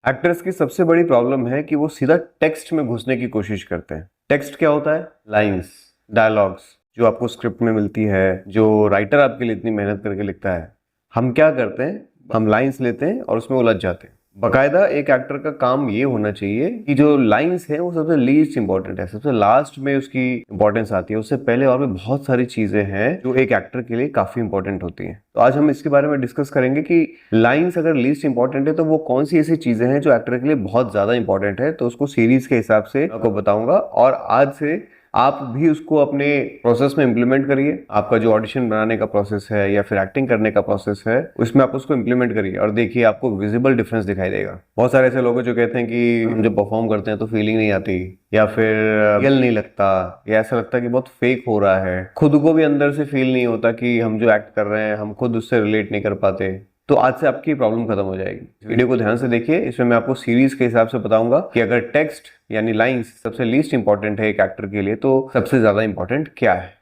Actors की सबसे बड़ी प्रॉब्लम है कि वो सीधा टेक्स्ट में घुसने की कोशिश करते हैं। टेक्स्ट क्या होता है? लाइंस, डायलॉग्स जो आपको स्क्रिप्ट में मिलती है, जो राइटर आपके लिए इतनी मेहनत करके लिखता है। हम क्या करते हैं, हम लाइंस लेते हैं और उसमें उलझ जाते हैं। बाकायदा एक एक्टर का काम ये होना चाहिए कि जो लाइंस है वो सबसे लीस्ट इंपॉर्टेंट है, सबसे लास्ट में उसकी इंपॉर्टेंस आती है। उससे पहले और भी बहुत सारी चीजें हैं जो एक एक्टर के लिए काफी इंपॉर्टेंट होती हैं। तो आज हम इसके बारे में डिस्कस करेंगे कि लाइंस अगर लीस्ट इंपॉर्टेंट है तो वो कौन सी ऐसी चीजें हैं जो एक्टर के लिए बहुत ज्यादा इंपॉर्टेंट है। तो उसको सीरीज के हिसाब से आपको बताऊंगा और आज से आप भी उसको अपने प्रोसेस में इम्प्लीमेंट करिए। आपका जो ऑडिशन बनाने का प्रोसेस है या फिर एक्टिंग करने का प्रोसेस है उसमें आप उसको इम्प्लीमेंट करिए और देखिए आपको विजिबल डिफरेंस दिखाई देगा। बहुत सारे ऐसे लोग हैं जो कहते हैं कि हम जब परफॉर्म करते हैं तो फीलिंग नहीं आती या फिर रियल नहीं लगता या ऐसा लगता है कि बहुत फेक हो रहा है। खुद को भी अंदर से फील नहीं होता कि हम जो एक्ट कर रहे हैं हम खुद उससे रिलेट नहीं कर पाते। तो आज से आपकी प्रॉब्लम खत्म हो जाएगी। वीडियो को ध्यान से देखिए, इसमें मैं आपको सीरीज के हिसाब से बताऊंगा कि अगर टेक्स्ट यानी लाइंस सबसे लीस्ट इंपॉर्टेंट है एक एक्टर के लिए तो सबसे ज्यादा इंपॉर्टेंट क्या है।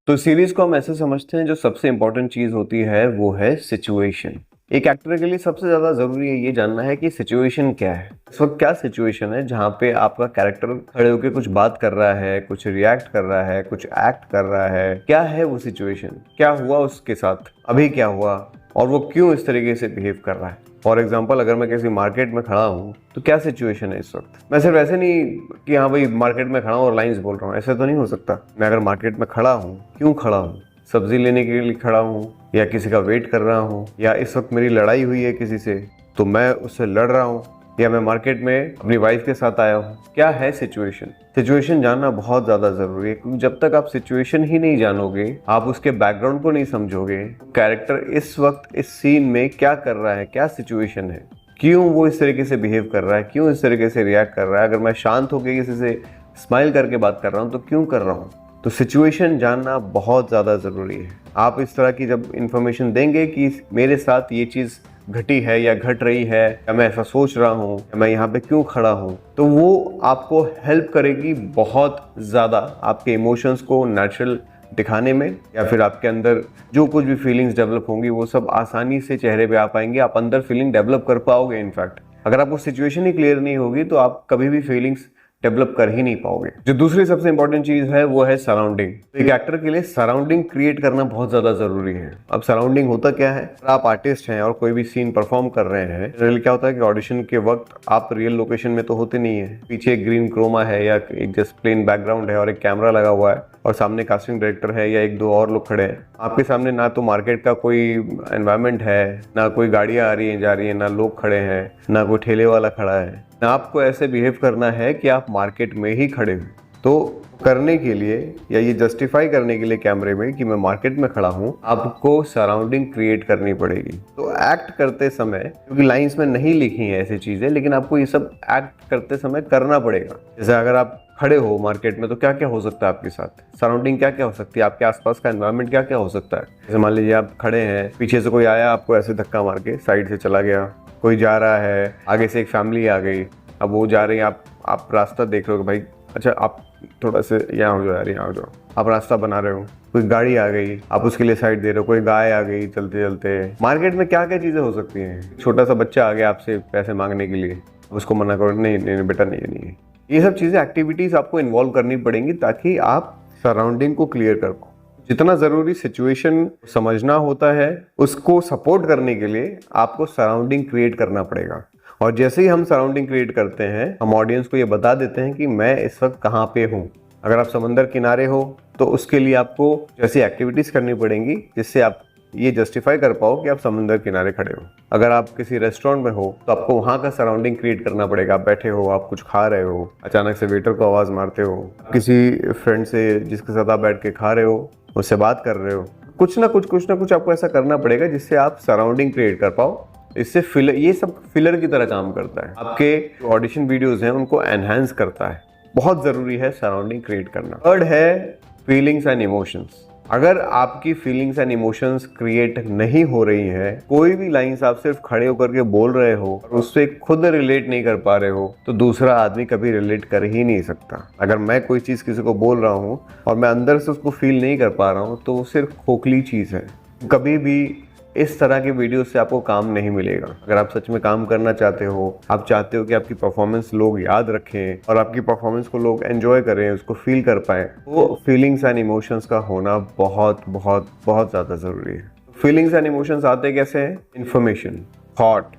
तो सीरीज को हम ऐसे समझते हैं, जो सबसे इंपॉर्टेंट चीज होती है वो है सिचुएशन। एक एक्टर के लिए सबसे ज्यादा जरूरी है ये जानना है कि सिचुएशन क्या है। इस वक्त क्या सिचुएशन है जहाँ पे आपका कैरेक्टर खड़े होकर कुछ बात कर रहा है, कुछ रिएक्ट कर रहा है, कुछ एक्ट कर रहा है। क्या है वो सिचुएशन? क्या हुआ उसके साथ, अभी क्या हुआ और वो क्यों इस तरीके से बिहेव कर रहा है। फॉर एग्जाम्पल, अगर मैं किसी मार्केट में खड़ा हूँ तो क्या सिचुएशन है इस वक्त। मैं सिर्फ ऐसे नहीं कि हाँ भाई मार्केट में खड़ा हूँ और लाइंस बोल रहा हूँ, ऐसे तो नहीं हो सकता। मैं अगर मार्केट में खड़ा हूँ, क्यों खड़ा हूँ? सब्जी लेने के लिए खड़ा हूँ या किसी का वेट कर रहा हूँ या इस वक्त मेरी लड़ाई हुई है किसी से तो मैं उससे लड़ रहा हूँ या मैं मार्केट में अपनी वाइफ के साथ आया हूँ। क्या है सिचुएशन? सिचुएशन जानना बहुत ज्यादा जरूरी है, क्योंकि जब तक आप सिचुएशन ही नहीं जानोगे, आप उसके बैकग्राउंड को नहीं समझोगे, कैरेक्टर इस वक्त इस सीन में क्या कर रहा है, क्या सिचुएशन है, क्यों वो इस तरीके से बिहेव कर रहा है, क्यों इस तरीके से रिएक्ट कर रहा है। अगर मैं शांत होकर किसी से स्माइल करके बात कर रहा हूँ तो क्यों कर रहा हूँ। तो सिचुएशन जानना बहुत ज़्यादा ज़रूरी है। आप इस तरह की जब इंफॉर्मेशन देंगे कि मेरे साथ ये चीज़ घटी है या घट रही है या मैं ऐसा सोच रहा हूँ या मैं यहाँ पे क्यों खड़ा हूँ, तो वो आपको हेल्प करेगी बहुत ज़्यादा आपके इमोशंस को नेचुरल दिखाने में, या फिर आपके अंदर जो कुछ भी फीलिंग्स डेवलप होंगी वो सब आसानी से चेहरे पे आ पाएंगे। आप अंदर फीलिंग डेवलप कर पाओगे। इनफैक्ट अगर आपको सिचुएशन ही क्लियर नहीं होगी तो आप कभी भी फीलिंग्स डेवलप कर ही नहीं पाओगे। जो दूसरी सबसे इंपॉर्टेंट चीज है वो है सराउंडिंग। एक एक्टर के लिए सराउंडिंग क्रिएट करना बहुत ज्यादा जरूरी है। अब सराउंडिंग होता क्या है? आप आर्टिस्ट हैं और कोई भी सीन परफॉर्म कर रहे हैं, जनरली क्या होता है कि ऑडिशन के वक्त आप रियल लोकेशन में तो होते नहीं है। पीछे एक ग्रीन क्रोमा है या एक जस्ट प्लेन बैकग्राउंड है और एक कैमरा लगा हुआ है और सामने कास्टिंग डायरेक्टर है या एक दो और लोग खड़े हैं। आपके सामने ना तो मार्केट का कोई एनवायरनमेंट है, ना कोई गाड़ियां आ रही हैं जा रही हैं, ना लोग खड़े हैं, ना कोई ठेले वाला खड़ा है। ना आपको ऐसे बिहेव करना है कि आप मार्केट में ही खड़े हो। तो करने के लिए या ये जस्टिफाई करने के लिए कैमरे में कि मैं मार्केट में खड़ा हूँ, आपको सराउंडिंग क्रिएट करनी पड़ेगी। तो एक्ट करते समय, क्योंकि लाइंस में नहीं लिखी हैं ऐसी चीजें, लेकिन आपको ये सब एक्ट करते समय करना पड़ेगा। जैसे अगर आप खड़े हो मार्केट में तो क्या क्या हो सकता है आपके साथ, सराउंडिंग क्या क्या हो सकती है, आपके आसपास का एनवायरनमेंट क्या क्या हो सकता है। जैसे मान लीजिए आप खड़े हैं, पीछे से कोई आया आपको ऐसे धक्का मार के साइड से चला गया, कोई जा रहा है, आगे से एक फैमिली आ गई, अब वो जा रही है, आप रास्ता देख रहे हो कि भाई अच्छा आप थोड़ा से यहाँ हो जाओ यार, यहाँ हो जाओ, आप रास्ता बना रहे हो, कोई गाड़ी आ गई आप उसके लिए साइड दे रहे हो, कोई गाय आ गई चलते चलते। मार्केट में क्या क्या चीजें हो सकती हैं। छोटा सा बच्चा आ गया आपसे पैसे मांगने के लिए, उसको मना करो, नहीं नहीं बेटा नहीं है। ये सब चीजें एक्टिविटीज आपको इन्वॉल्व करनी पड़ेंगी ताकि आप सराउंडिंग को क्लियर कर पाओ। जितना जरूरी सिचुएशन समझना होता है, उसको सपोर्ट करने के लिए आपको सराउंडिंग क्रिएट करना पड़ेगा। और जैसे ही हम सराउंडिंग क्रिएट करते हैं, हम ऑडियंस को ये बता देते हैं कि मैं इस वक्त कहाँ पे हूँ। अगर आप समंदर किनारे हो तो उसके लिए आपको जैसी एक्टिविटीज करनी पड़ेंगी जिससे आप ये जस्टिफाई कर पाओ कि आप समंदर किनारे खड़े हो। अगर आप किसी रेस्टोरेंट में हो तो आपको वहाँ का सराउंडिंग क्रिएट करना पड़ेगा। आप बैठे हो, आप कुछ खा रहे हो, अचानक से वेटर को आवाज़ मारते हो, किसी फ्रेंड से जिसके साथ आप बैठ के खा रहे हो उससे बात कर रहे हो, कुछ ना कुछ आपको ऐसा करना पड़ेगा जिससे आप सराउंडिंग क्रिएट कर पाओ। इससे फिलर, ये सब फिलर की तरह काम करता है, आपके ऑडिशन वीडियोस हैं उनको एनहांस करता है। बहुत जरूरी है सराउंडिंग क्रिएट करना। थर्ड है फीलिंग्स एंड इमोशंस। अगर आपकी फीलिंग्स एंड इमोशंस क्रिएट नहीं हो रही हैं, कोई भी लाइंस आप सिर्फ खड़े होकर के बोल रहे हो और उससे खुद रिलेट नहीं कर पा रहे हो, तो दूसरा आदमी कभी रिलेट कर ही नहीं सकता। अगर मैं कोई चीज़ किसी को बोल रहा हूँ और मैं अंदर से उसको फील नहीं कर पा रहा हूँ, तो वो सिर्फ खोखली चीज़ है। कभी भी इस तरह के वीडियो से आपको काम नहीं मिलेगा। अगर आप सच में काम करना चाहते हो, आप चाहते हो कि आपकी परफॉर्मेंस लोग याद रखें और आपकी परफॉर्मेंस को लोग एंजॉय करें, उसको फील कर पाएं, तो फीलिंग्स एंड इमोशंस का होना बहुत बहुत बहुत ज़्यादा ज़रूरी है। फीलिंग्स एंड इमोशंस आते कैसे हैं? इन्फॉर्मेशन, थॉट,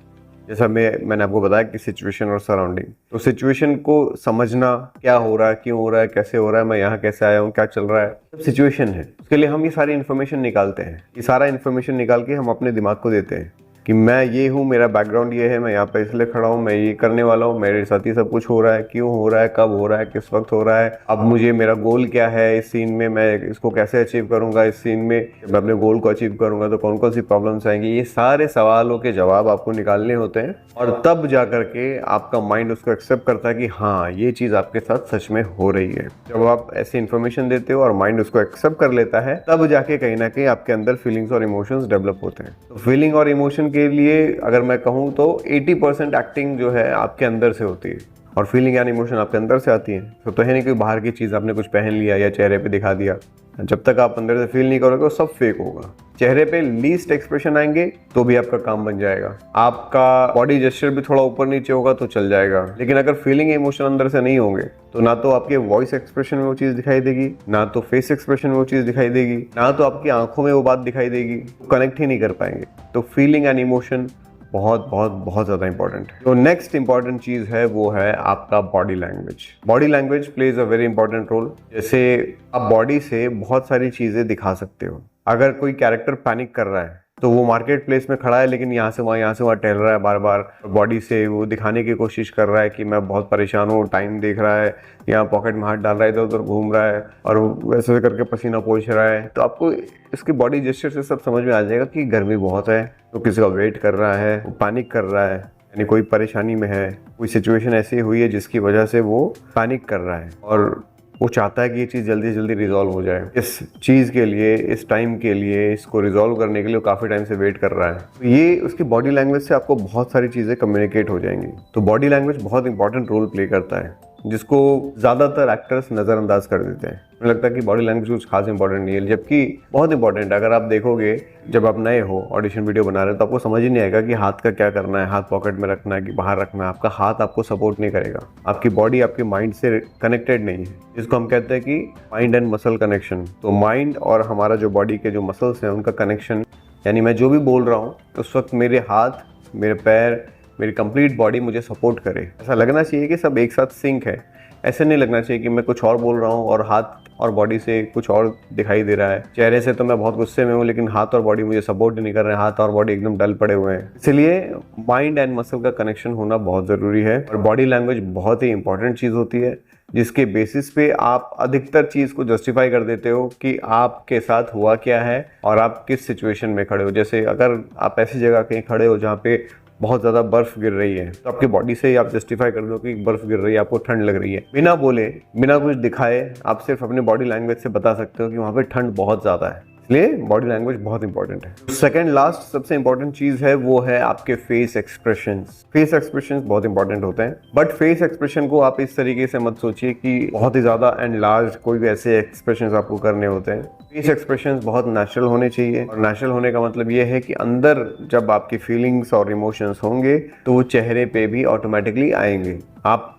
जैसा मैंने आपको बताया कि सिचुएशन और सराउंडिंग। तो सिचुएशन को समझना, क्या हो रहा है, क्यों हो रहा है, कैसे हो रहा है, मैं यहाँ कैसे आया हूँ, क्या चल रहा है, सब सिचुएशन है। उसके लिए हम ये सारी इन्फॉर्मेशन निकालते हैं। ये सारा इन्फॉर्मेशन निकाल के हम अपने दिमाग को देते हैं कि मैं ये हूँ, मेरा बैकग्राउंड ये है, मैं यहाँ पे इसलिए खड़ा हूँ, मैं ये करने वाला हूँ, मेरे साथ ये सब कुछ हो रहा है, क्यों हो रहा है, कब हो रहा है, किस वक्त हो रहा है, अब मुझे मेरा गोल क्या है इस सीन में, मैं इसको कैसे अचीव करूँगा, इस सीन में मैं अपने गोल को अचीव करूँगा तो कौन कौन सी प्रॉब्लम्स आएंगी। ये सारे सवालों के जवाब आपको निकालने होते हैं और तब जा करके आपका माइंड उसको एक्सेप्ट करता है कि हाँ, ये चीज़ आपके साथ सच में हो रही है। जब आप ऐसी इन्फॉर्मेशन देते हो और माइंड उसको एक्सेप्ट कर लेता है, तब जाके कहीं ना कहीं आपके अंदर फीलिंग्स और इमोशंस डेवलप होते हैं। तो फीलिंग और इमोशन के लिए अगर मैं कहूँ तो 80% एक्टिंग जो है आपके अंदर से होती है और फीलिंग यानी इमोशन आपके अंदर से आती है। तो है नहीं कोई बाहर की चीज़ आपने कुछ पहन लिया या चेहरे पे दिखा दिया। जब तक आप अंदर से फील नहीं करोगे वो सब फेक होगा। चेहरे पे लीस्ट एक्सप्रेशन आएंगे तो भी आपका काम बन जाएगा। आपका बॉडी जेस्चर भी थोड़ा ऊपर नीचे होगा तो चल जाएगा। लेकिन अगर फीलिंग इमोशन अंदर से नहीं होंगे तो ना तो आपके वॉइस एक्सप्रेशन में वो चीज़ दिखाई देगी, ना तो फेस एक्सप्रेशन में वो चीज़ दिखाई देगी, ना तो आपकी आंखों में वो बात दिखाई देगी। कनेक्ट ही नहीं कर पाएंगे। तो फीलिंग एंड इमोशन बहुत बहुत बहुत ज़्यादा इंपॉर्टेंट है। जो नेक्स्ट इंपॉर्टेंट चीज़ है वो है आपका body language. Body language plays a very important role. जैसे आप बॉडी से बहुत सारी चीज़ें दिखा सकते हो। अगर कोई कैरेक्टर पैनिक कर रहा है तो वो मार्केट प्लेस में खड़ा है लेकिन यहाँ से वहाँ टहल रहा है, बार बार बॉडी से वो दिखाने की कोशिश कर रहा है कि मैं बहुत परेशान हूँ, टाइम देख रहा है, यहाँ पॉकेट में हाथ डाल रहा है, इधर उधर घूम रहा है और वैसे करके पसीना पोंछ रहा है। तो आपको इसकी बॉडी जेस्चर से सब समझ में आ जाएगा कि गर्मी बहुत है, तो किसी का वेट कर रहा है, वो पैनिक कर रहा है, यानी कोई परेशानी में है, कोई सिचुएशन ऐसी हुई है जिसकी वजह से वो पैनिक कर रहा है और वो चाहता है कि ये चीज़ जल्दी से जल्दी रिजॉल्व हो जाए। इस चीज़ के लिए, इस टाइम के लिए, इसको रिजॉल्व करने के लिए वो काफ़ी टाइम से वेट कर रहा है। तो ये उसकी बॉडी लैंग्वेज से आपको बहुत सारी चीज़ें कम्युनिकेट हो जाएंगी। तो बॉडी लैंग्वेज बहुत इंपॉर्टेंट रोल प्ले करता है, जिसको ज़्यादातर एक्टर्स नज़रअंदाज कर देते हैं। मुझे लगता है कि बॉडी लैंग्वेज कुछ खास इंपॉर्टेंट नहीं है, जबकि बहुत इंपॉर्टेंट है। अगर आप देखोगे, जब आप नए हो, ऑडिशन वीडियो बना रहे हो, तो आपको समझ ही नहीं आएगा कि हाथ का क्या करना है, हाथ पॉकेट में रखना है कि बाहर रखना है। आपका हाथ आपको सपोर्ट नहीं करेगा। आपकी बॉडी आपके माइंड से कनेक्टेड नहीं है, जिसको हम कहते हैं कि माइंड एंड मसल कनेक्शन। तो माइंड और हमारा जो बॉडी के जो मसल्स हैं उनका कनेक्शन, यानी मैं जो भी बोल रहा हूँ उस वक्त मेरे हाथ, मेरे पैर, मेरी कंप्लीट बॉडी मुझे सपोर्ट करे। ऐसा लगना चाहिए कि सब एक साथ सिंक है। ऐसे नहीं लगना चाहिए कि मैं कुछ और बोल रहा हूँ और हाथ और बॉडी से कुछ और दिखाई दे रहा है। चेहरे से तो मैं बहुत गुस्से में हूँ लेकिन हाथ और बॉडी मुझे सपोर्ट नहीं कर रहे हैं, हाथ और बॉडी एकदम डल पड़े हुए हैं। इसलिए माइंड एंड मसल का कनेक्शन होना बहुत ज़रूरी है और बॉडी लैंग्वेज बहुत ही इंपॉर्टेंट चीज़ होती है, जिसके बेसिस पे आप अधिकतर चीज़ को जस्टिफाई कर देते हो कि आपके साथ हुआ क्या है और आप किस सिचुएशन में खड़े हो। जैसे अगर आप ऐसी जगह कहीं खड़े हो जहाँ पे बहुत ज़्यादा बर्फ़ गिर रही है, तो आपकी बॉडी से ही आप जस्टिफाई कर दो कि बर्फ़ गिर रही है, आपको ठंड लग रही है। बिना बोले, बिना कुछ दिखाए आप सिर्फ अपने बॉडी लैंग्वेज से बता सकते हो कि वहाँ पे ठंड बहुत ज़्यादा है। इसलिए बॉडी लैंग्वेज बहुत इंपॉर्टेंट है। सेकंड लास्ट सबसे इंपॉर्टेंट चीज़ है वो है आपके फेस एक्सप्रेशंस। फेस एक्सप्रेशंस बहुत इंपॉर्टेंट होते हैं, बट फेस एक्सप्रेशन को आप इस तरीके से मत सोचिए कि बहुत ही ज़्यादा एंड लार्ज कोई भी ऐसे एक्सप्रेशंस आपको करने होते हैं। फेस एक्सप्रेशंस बहुत नेचुरल होने चाहिए और नेचुरल होने का मतलब ये है कि अंदर जब आपकी फीलिंग्स और इमोशंस होंगे तो वो चेहरे पे भी ऑटोमेटिकली आएंगे। आप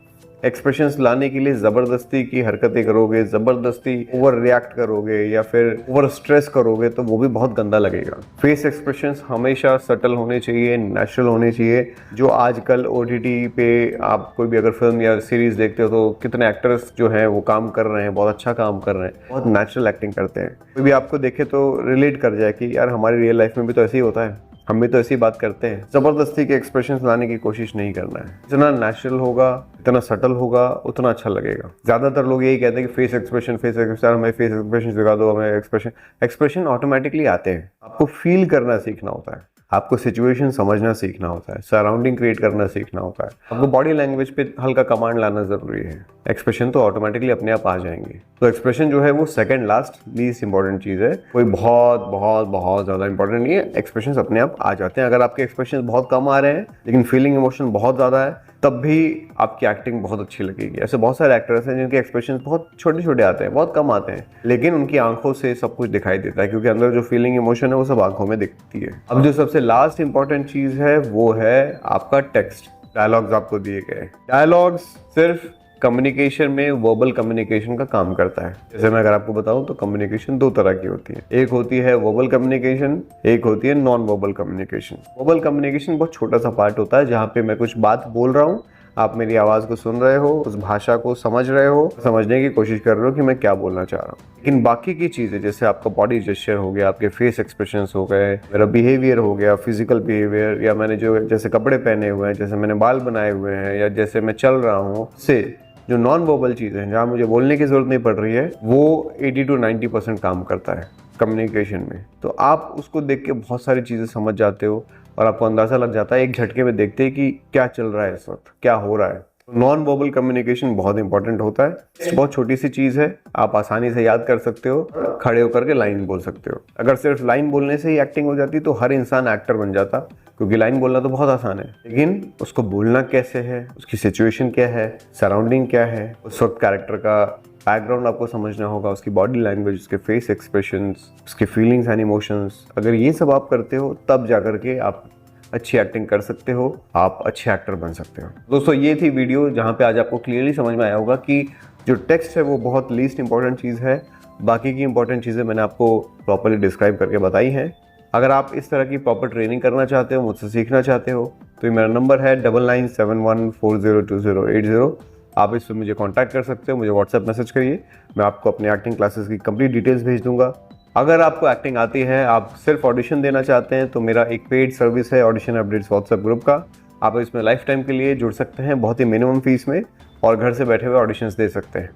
एक्सप्रेशंस लाने के लिए ज़बरदस्ती की हरकतें करोगे, ज़बरदस्ती ओवर रिएक्ट करोगे या फिर ओवर स्ट्रेस करोगे तो वो भी बहुत गंदा लगेगा। फेस एक्सप्रेशंस हमेशा सटल होने चाहिए, नेचुरल होने चाहिए। जो आजकल OTT पे आप कोई भी अगर फिल्म या सीरीज़ देखते हो तो कितने एक्टर्स जो हैं वो काम कर रहे हैं, बहुत अच्छा काम कर रहे हैं, बहुत नेचुरल एक्टिंग करते हैं। कोई भी आपको देखे तो रिलेट कर जाए कि यार हमारी रियल लाइफ में भी तो ऐसे ही होता है, हम भी तो ऐसी बात करते हैं। ज़बरदस्ती के एक्सप्रेशंस लाने की कोशिश नहीं करना है। जितना नेचुरल होगा, इतना सटल होगा, उतना अच्छा लगेगा। ज़्यादातर लोग यही कहते हैं कि फेस एक्सप्रेशन, हमें फेस एक्सप्रेशन दिखा दो, हमें एक्सप्रेशन ऑटोमेटिकली आते हैं। आपको फील करना सीखना होता है। आपको सिचुएशन समझना सीखना होता है, सराउंडिंग क्रिएट करना सीखना होता है, आपको बॉडी लैंग्वेज पे हल्का कमांड लाना जरूरी है। एक्सप्रेशन तो ऑटोमेटिकली अपने आप आ जाएंगे। तो एक्सप्रेशन जो है वो सेकंड लास्ट लीस्ट इंपॉर्टेंट चीज है, कोई बहुत बहुत बहुत ज्यादा इंपॉर्टेंट नहीं है। एक्सप्रेशन अपने आप आ जाते हैं। अगर आपके एक्सप्रेशन बहुत कम आ रहे हैं लेकिन फीलिंग इमोशन बहुत ज्यादा है, तब भी आपकी एक्टिंग बहुत अच्छी लगेगी। ऐसे बहुत सारे एक्टर्स हैं जिनके एक्सप्रेशन बहुत छोटे छोटे आते हैं, बहुत कम आते हैं, लेकिन उनकी आंखों से सब कुछ दिखाई देता है, क्योंकि अंदर जो फीलिंग इमोशन है वो सब आंखों में दिखती है। अब जो सबसे लास्ट इंपॉर्टेंट चीज है वो है आपका टेक्स्ट। डायलॉग्स आपको दिए गए। डायलॉग्स सिर्फ कम्युनिकेशन में वर्बल कम्युनिकेशन का काम करता है। जैसे मैं अगर आपको बताऊं तो कम्युनिकेशन दो तरह की होती है, एक होती है वर्बल कम्युनिकेशन, एक होती है non verbal communication. Verbal communication बहुत छोटा सा पार्ट होता है जहाँ पे मैं कुछ बात बोल रहा हूँ, आप मेरी आवाज़ को सुन रहे हो, उस भाषा को समझ रहे हो, समझने की कोशिश कर रहे हो कि मैं क्या बोलना चाह रहा हूँ। लेकिन बाकी की चीज़ें जैसे आपका बॉडी जेस्चर हो गया, आपके फेस एक्सप्रेशंस हो गए, मेरा बिहेवियर हो गया, फिजिकल बिहेवियर, या मैंने जो जैसे कपड़े पहने हुए हैं, जैसे मैंने बाल बनाए हुए हैं, या जैसे मैं चल रहा हूँ, से जो नॉन वर्बल चीज़ें हैं जहाँ मुझे बोलने की ज़रूरत नहीं पड़ रही है, वो 80 to 90% काम करता है कम्युनिकेशन में। तो आप उसको देख के बहुत सारी चीज़ें समझ जाते हो और आपको अंदाज़ा लग जाता है एक झटके में देखते ही कि क्या चल रहा है इस वक्त, क्या हो रहा है। नॉन वर्बल कम्युनिकेशन बहुत इंपॉर्टेंट होता है। बहुत छोटी सी चीज़ है, आप आसानी से याद कर सकते हो, खड़े होकर के लाइन बोल सकते हो। अगर सिर्फ लाइन बोलने से ही एक्टिंग हो जाती तो हर इंसान एक्टर बन जाता, क्योंकि लाइन बोलना तो बहुत आसान है, लेकिन उसको बोलना कैसे है, उसकी सिचुएशन क्या है, सराउंडिंग क्या है, उस वक्त कैरेक्टर का बैकग्राउंड आपको समझना होगा, उसकी बॉडी लैंग्वेज, उसके फेस एक्सप्रेशंस, उसके फीलिंग्स एंड इमोशंस। अगर ये सब आप करते हो तब जाकर के आप अच्छी एक्टिंग कर सकते हो, आप अच्छे एक्टर बन सकते हो। दोस्तों ये थी वीडियो जहाँ पे आज आपको क्लियरली समझ में आया होगा कि जो टेक्स्ट है वो बहुत लीस्ट इंपॉर्टेंट चीज़ है, बाकी की इंपॉर्टेंट चीज़ें मैंने आपको प्रॉपरली डिस्क्राइब करके बताई हैं। अगर आप इस तरह की प्रॉपर ट्रेनिंग करना चाहते हो, मुझसे सीखना चाहते हो, तो मेरा नंबर है 9971402080। आप इस पर मुझे कांटेक्ट कर सकते हो, मुझे व्हाट्सएप मैसेज करिए, मैं आपको अपने एक्टिंग क्लासेस की कंप्लीट डिटेल्स भेज दूंगा। अगर आपको एक्टिंग आती है, आप सिर्फ ऑडिशन देना चाहते हैं, तो मेरा एक पेड सर्विस है ऑडिशन अपडेट्स व्हाट्सएप ग्रुप का। आप इसमें लाइफ टाइम के लिए जुड़ सकते हैं बहुत ही मिनिमम फीस में, और घर से बैठे हुए ऑडिशंस दे सकते हैं।